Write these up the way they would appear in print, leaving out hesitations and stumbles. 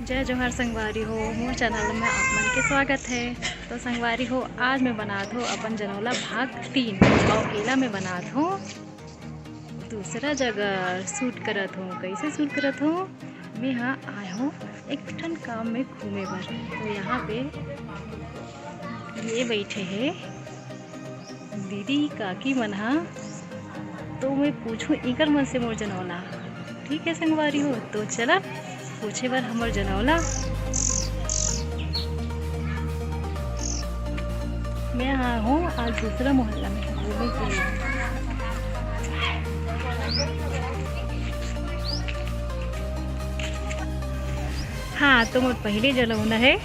जय जोहार संगवारी हो, मोर चैनल में आप मन के स्वागत है। तो संगवारी हो, आज मैं बनात हो अपन जनौला भाग 3 और एला में बनात हो दूसरा जगह शूट करत हूँ। कैसे शूट करत हूँ? मैं यहाँ आया हूँ एक ठन काम में घूमे बर। तो यहाँ पे ये बैठे हैं दीदी काकी मन हा। तो मैं पूछूं इकर मन से मोर जनौला। ठीक है संगवारी हो, तो चला पूछे बार हमर जनौला। मैं यहाँ हूँ आज दूसरा मोहल्ला में घूमने के लिए। हाँ, तो मोर पहले जलौना है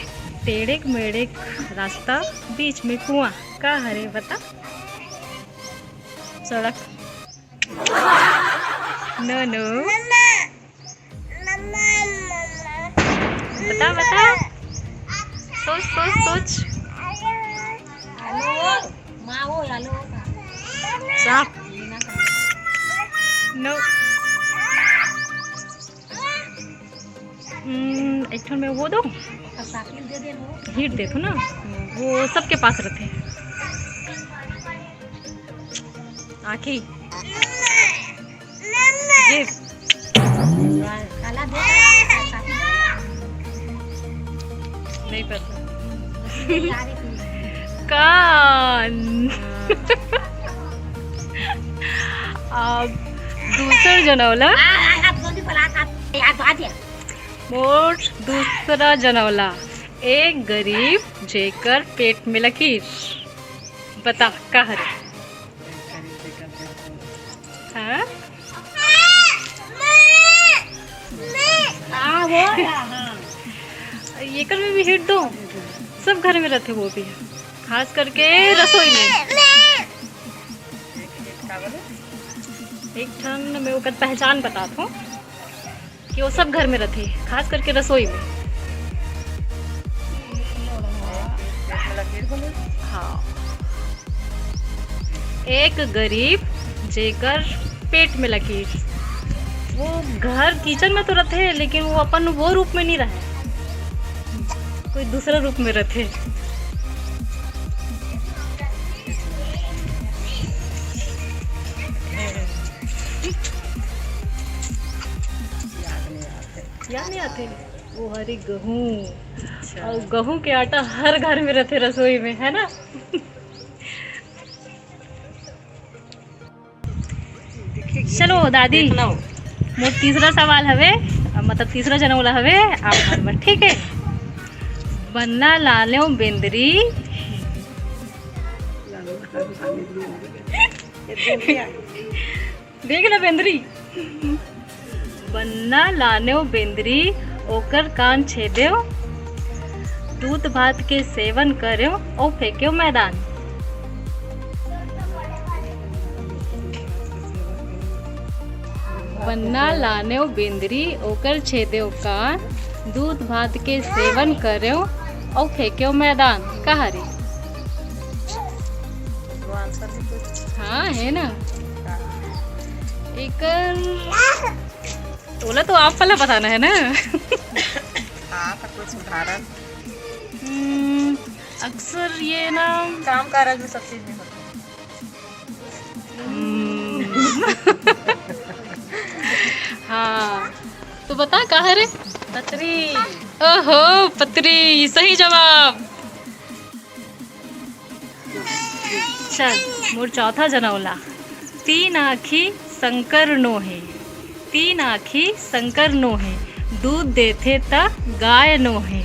टेढ़े मेढ़े रास्ता, बीच में कुआं। का हरे बता? सड़क। नो नो, बता बता, सोच सोच सोच। साफ। नो। एक ठन में वो दो, हीट दे दो ना, वो सबके पास रहते आखी। नहीं पता कान। अब दूसरा जनौला, मोर दूसरा जनौला। एक गरीब जेकर पेट में लकीर। बता का हरे? हाँ? ये कर में भी हिट दो, सब घर में रहते, वो भी खास करके रसोई में। एक ठन मैं ओकर पहचान बताता हूँ कि वो सब घर में रहते, खास करके रसोई में। हाँ, एक गरीब जेकर पेट में लकीर। वो घर किचन में तो रहते हैं, लेकिन वो अपन वो रूप में नहीं रहे, कोई दूसरा रूप में रहते। याद नहीं आते? वो हरी गेहूँ। और गेहूँ के आटा हर घर में रहते रसोई में, है ना? चलो दादी, मोर तीसरा सवाल हवे, मतलब तीसरा जनौला हवे आप मन। ठीक है? बन्ना लालो बेंदरी। देख ना बेंदरी। बन्ना लानो बेंदरी ओकर कान छेदो, दूध भात के सेवन करो और फेंक्यो मैदान। बन्ना लानो बेंदरी ओकर छेदो कान, दूध भात के सेवन करो और फेंक्यो मैदान। कहा रे? हाँ है ना? एक बोला तो आप पहले बताना है ना। हाँ, तो कुछ उदाहरण। अक्सर ये ना काम काज में सब चीज में होता है। हाँ, तो बता कहा रे? पतरी। ओहो, पतरी सही जवाब। चल मोर चौथा जनौला। तीन आँखी शंकर नोहे, तीन आँखी शंकर नोहे, दूध देथे ता गाय नोहे,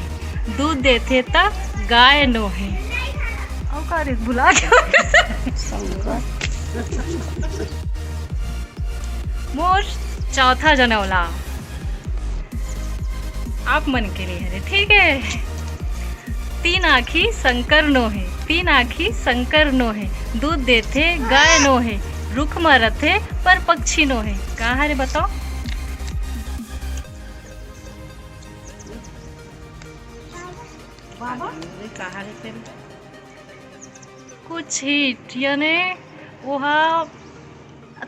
दूध देथे ता गाय नोहे। और का रे? भुला गया। मोर चौथा जनौला आप मन के लिए है, ठीक है? तीन आँखी शंकर नोहे, तीन आँखी शंकर नोहे, दूध देथे गाय नोहे, रुख मरथे पर पक्षी नोहे। कहाँ रे बताओ? कहाँ है फिर? कुछ हिट, यानी वहाँ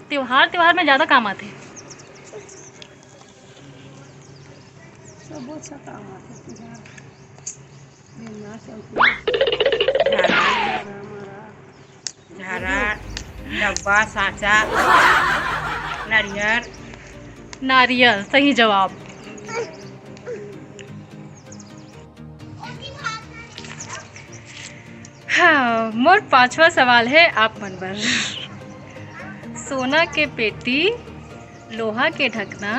त्योहार में ज्यादा काम आते। झारा, डब्बा, सांचा, नारियल। नारियल सही जवाब। हाँ, मोर पांचवा सवाल है आप मन पर। सोना के पेटी लोहा के ढकना,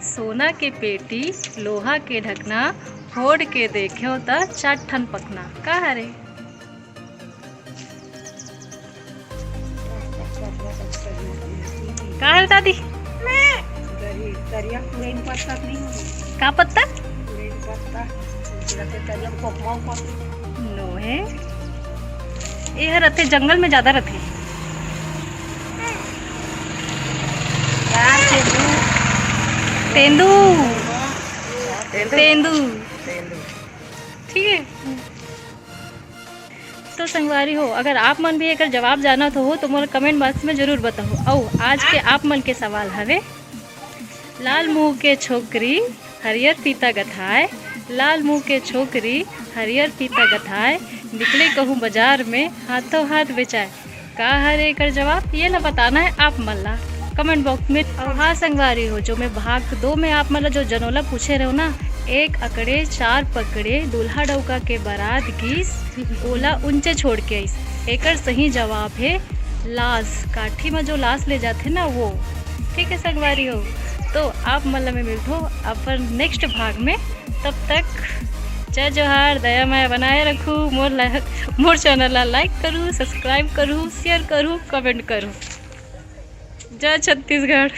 सोना के पेटी लोहा के ढकना, फोड़ के देखो त 4 ठन पकना। का हरे? का हरे दादी? का पत्ता? नो है, ये रहते जंगल में ज्यादा रहते। तेंदू। तेंदू ठीक है। तो संगवारी हो, अगर आप मन भी एक जवाब जानत हो तो मोर कमेंट बॉक्स में जरूर बताओ। और आज के आप मन के सवाल हवे, लाल मुंह के छोकरी हरियर पीता गथाए, लाल मुंह के छोकरी हरियर पीता गथाए, निकले कहूँ बाजार में हाथों हाथ बेचाए। का हर एक जवाब ये ला बताना है आप मन ला कमेंट बॉक्स में। और हाँ संगवारी हो, जो मैं भाग 2 में आप मतलब जो जनोला पूछे रहो ना, 1 अकड़े 4 पकड़े दूल्हा डौका के बारात गीस, ओला ऊंचे छोड़ के आइस। एकर सही जवाब है लाश, काठी में जो लाश ले जाते ना वो। ठीक है संगवारी हो, तो आप मतलब में मिलते हो अपन नेक्स्ट भाग में। तब तक जय जोहार, दया माया बनाए रखूँ। मोर चैनल ला लाइक करूँ, सब्सक्राइब करूँ, शेयर करूँ, कमेंट करूँ। जय छत्तीसगढ़।